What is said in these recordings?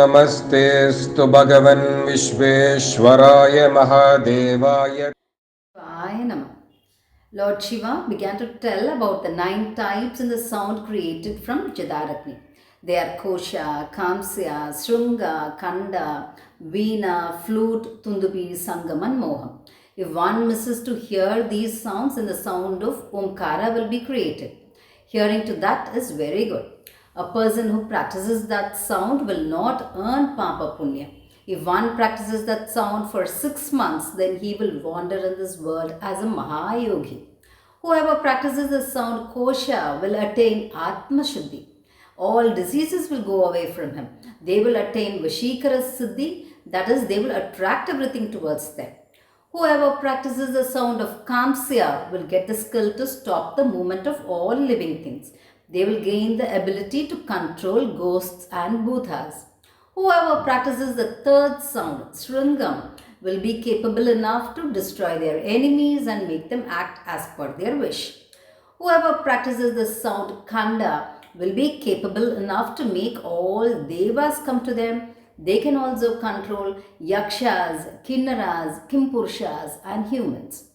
नमस्तेऽस्तु भगवन् विश्वेश्वराय महादेवाय. Vaya Namah. Lord Shiva began to tell about the 9 types in the sound created from Jadarakni. They are Kosha, Kamsya, Srunga, Kanda, Veena, Flute, Tundubi, Sangam and Moham. If one misses to hear these sounds, then the sound of Omkara will be created. Hearing to that is very good. A person who practices that sound will not earn Papa Punya. If one practices that sound for 6 months, then he will wander in this world as a Mahayogi. Whoever practices the sound Kosha will attain Atma Shuddhi. All diseases will go away from him. They will attain Vashikara Siddhi, that is, they will attract everything towards them. Whoever practices the sound of Kamsya will get the skill to stop the movement of all living things. They will gain the ability to control ghosts and bhutas. Whoever practices the third sound, Sringam, will be capable enough to destroy their enemies and make them act as per their wish. Whoever practices the sound Kanda will be capable enough to make all devas come to them. They can also control yakshas, kinnaras, kimpurshas, and humans.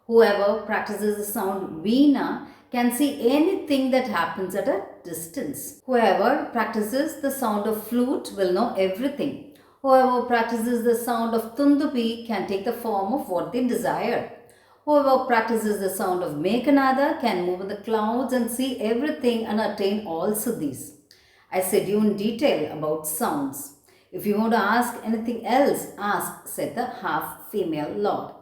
Whoever practices the sound Veena can see anything that happens at a distance. Whoever practices the sound of flute will know everything. Whoever practices the sound of tundupi can take the form of what they desire. Whoever practices the sound of Mekhanada can move in the clouds and see everything and attain all siddhis. I said you in detail about sounds. If you want to ask anything else, ask, said the half-female lord.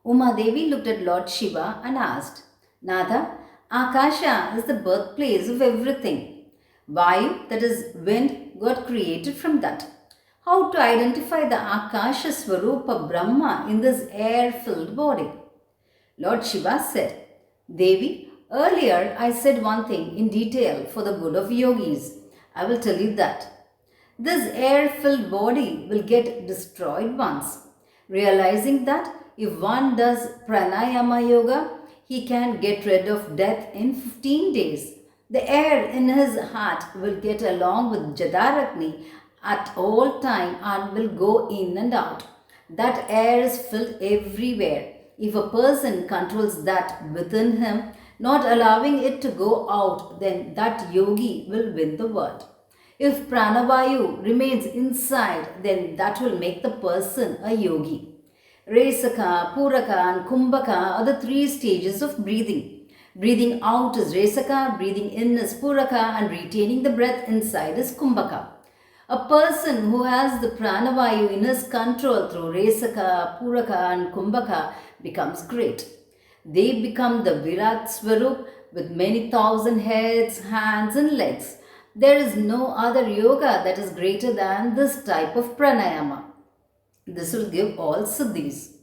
Uma Devi looked at Lord Shiva and asked, Nada, Akasha is the birthplace of everything. Vayu, that is wind, got created from that. How to identify the Akasha Swarupa Brahma in this air-filled body? Lord Shiva said, Devi, earlier I said one thing in detail for the good of yogis. I will tell you that. This air-filled body will get destroyed once. Realizing that if one does pranayama yoga, he can get rid of death in 15 days. The air in his heart will get along with Jadarakni at all time and will go in and out. That air is filled everywhere. If a person controls that within him, not allowing it to go out, then that yogi will win the world. If pranavayu remains inside, then that will make the person a yogi. Resaka, Puraka, and Kumbhaka are the 3 stages of breathing. Breathing out is Resaka, breathing in is Puraka, and retaining the breath inside is Kumbhaka. A person who has the pranavayu in his control through Resaka, Puraka, and Kumbhaka becomes great. They become the Virat Swarup with many thousand heads, hands, and legs. There is no other yoga that is greater than this type of pranayama. This will give all siddhis.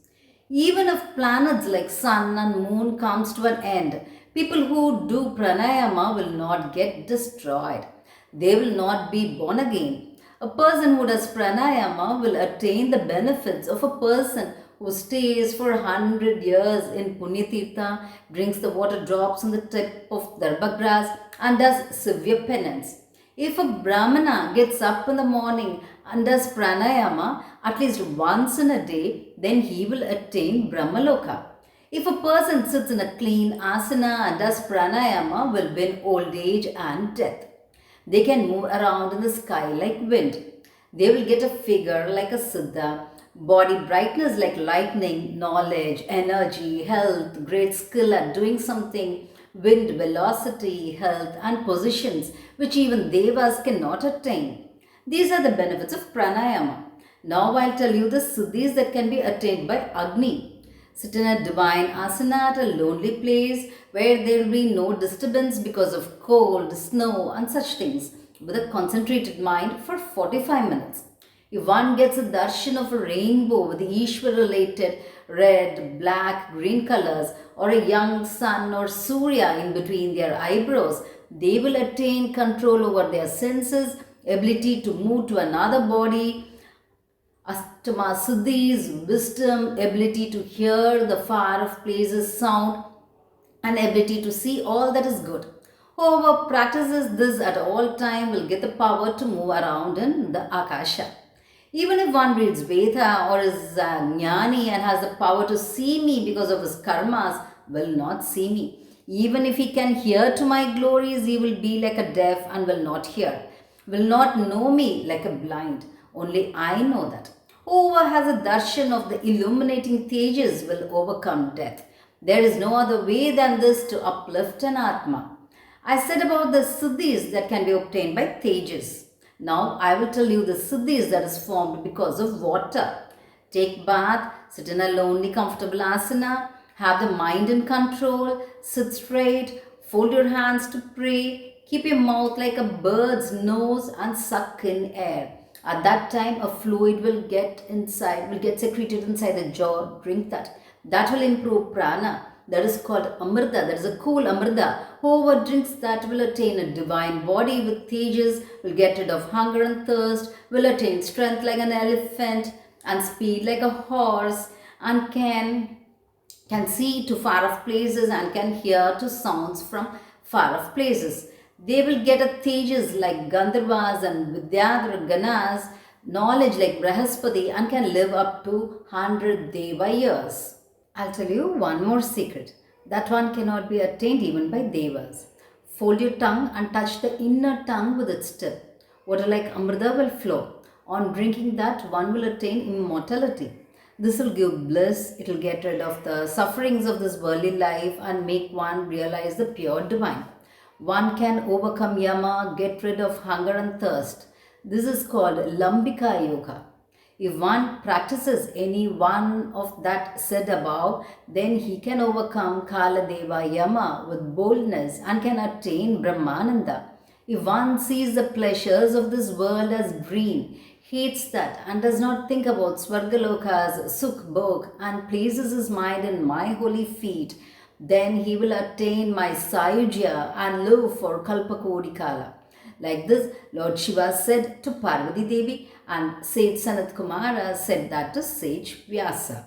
Even if planets like sun and moon comes to an end, people who do pranayama will not get destroyed. They will not be born again. A person who does pranayama will attain the benefits of a person who stays for 100 years in Punyatirtha, drinks the water drops on the tip of Darbha and does severe penance. If a Brahmana gets up in the morning and does pranayama at least once in a day, then he will attain Brahmaloka. If a person sits in a clean asana and does pranayama, will win old age and death. They can move around in the sky like wind. They will get a figure like a siddha, body brightness like lightning, knowledge, energy, health, great skill at doing something, wind velocity, health, and positions which even devas cannot attain. These are the benefits of pranayama. Now I'll tell you the siddhis that can be attained by Agni. Sit in a divine asana at a lonely place where there will be no disturbance because of cold, snow, and such things, with a concentrated mind for 45 minutes. If one gets a darshan of a rainbow with the Ishwar related red, black, green colors, or a young sun or Surya in between their eyebrows, they will attain control over their senses, ability to move to another body, Astama Siddhis, wisdom, ability to hear the far off places sound, and ability to see all that is good. Whoever practices this at all time will get the power to move around in the Akasha. Even if one reads Veda or is Jnani and has the power to see me because of his karmas, will not see me. Even if he can hear to my glories, he will be like a deaf and will not hear, will not know me like a blind. Only I know that. Whoever has a darshan of the illuminating Tejas will overcome death. There is no other way than this to uplift an Atma. I said about the siddhis that can be obtained by Tejas. Now I will tell you the siddhis that is formed because of water. Take bath, sit in a lonely, comfortable asana, have the mind in control, sit straight, fold your hands to pray, keep your mouth like a bird's nose and suck in air. At that time, a fluid will get secreted inside the jaw. Drink that. That will improve prana. That is called amrita. That is a cool amrita. Whoever drinks that will attain a divine body with tejas, will get rid of hunger and thirst, will attain strength like an elephant and speed like a horse, and can see to far off places and can hear to sounds from far off places. They will get a tejas like Gandharvas and Vidyadhara Ganas, knowledge like Brahaspati, and can live up to 100 Deva years. I'll tell you one more secret. That one cannot be attained even by Devas. Fold your tongue and touch the inner tongue with its tip. Water like Amrita will flow. On drinking that, one will attain immortality. This will give bliss, it will get rid of the sufferings of this worldly life and make one realize the pure divine. One can overcome yama, get rid of hunger and thirst. This is called Lambika Yoga. If one practices any one of that said above, then he can overcome Kaladeva Yama with boldness and can attain Brahmananda. If one sees the pleasures of this world as dream, hates that and does not think about Swargaloka's Sukh Bhog and places his mind in my holy feet, then he will attain my Sayujya and live for Kalpakodi Kala. Like this, Lord Shiva said to Parvati Devi, and Sage Sanat Kumara said that to Sage Vyasa.